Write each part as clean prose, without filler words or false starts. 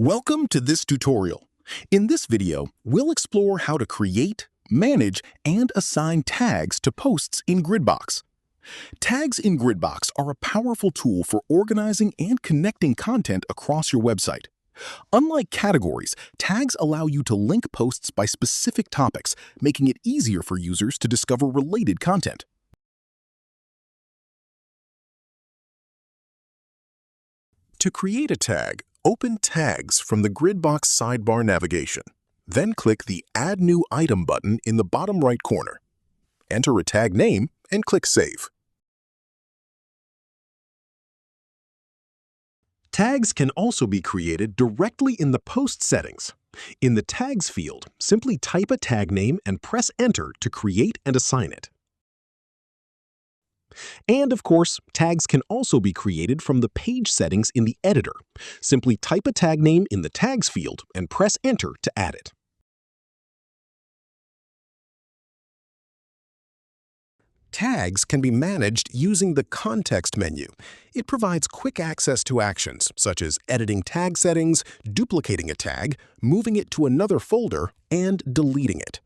Welcome to this tutorial. In this video, we'll explore how to create, manage, and assign tags to posts in Gridbox. Tags in Gridbox are a powerful tool for organizing and connecting content across your website. Unlike categories, tags allow you to link posts by specific topics, making it easier for users to discover related content. To create a tag, open Tags from the Gridbox sidebar navigation. Then click the Add New Item button in the bottom right corner. Enter a tag name and click Save. Tags can also be created directly in the post settings. In the Tags field, simply type a tag name and press Enter to create and assign it. And of course, tags can also be created from the page settings in the editor. Simply type a tag name in the Tags field and press Enter to add it. Tags can be managed using the Context menu. It provides quick access to actions such as editing tag settings, duplicating a tag, moving it to another folder, and deleting it.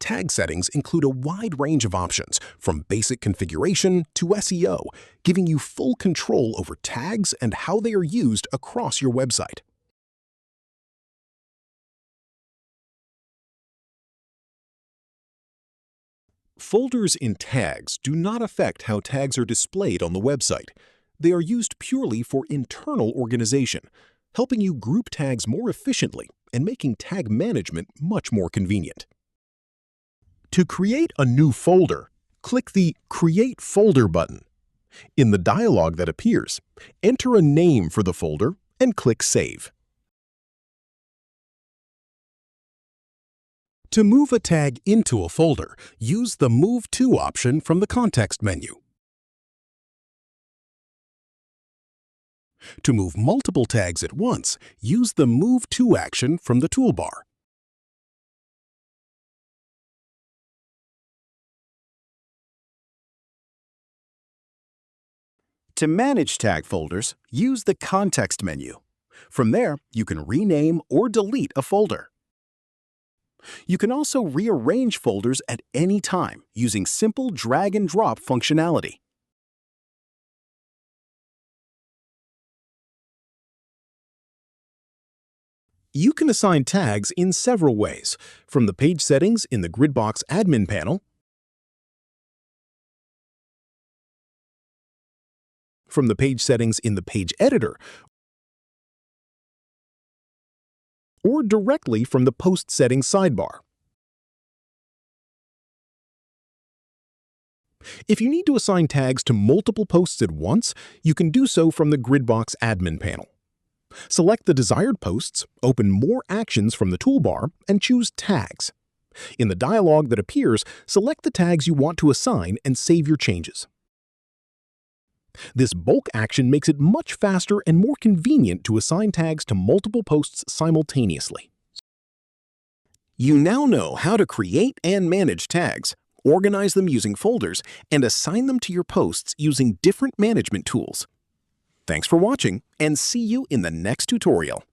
Tag settings include a wide range of options, from basic configuration to SEO, giving you full control over tags and how they are used across your website. Folders in tags do not affect how tags are displayed on the website. They are used purely for internal organization, helping you group tags more efficiently and making tag management much more convenient. To create a new folder, click the Create Folder button. In the dialog that appears, enter a name for the folder and click Save. To move a tag into a folder, use the Move To option from the Context menu. To move multiple tags at once, use the Move To action from the toolbar. To manage tag folders, use the Context menu. From there, you can rename or delete a folder. You can also rearrange folders at any time using simple drag and drop functionality. You can assign tags in several ways, from the page settings in the Gridbox admin panel, from the page settings in the page editor, or directly from the post settings sidebar. If you need to assign tags to multiple posts at once, you can do so from the Gridbox admin panel. Select the desired posts, open More Actions from the toolbar, and choose Tags. In the dialog that appears, select the tags you want to assign and save your changes. This bulk action makes it much faster and more convenient to assign tags to multiple posts simultaneously. You now know how to create and manage tags, organize them using folders, and assign them to your posts using different management tools. Thanks for watching, and see you in the next tutorial.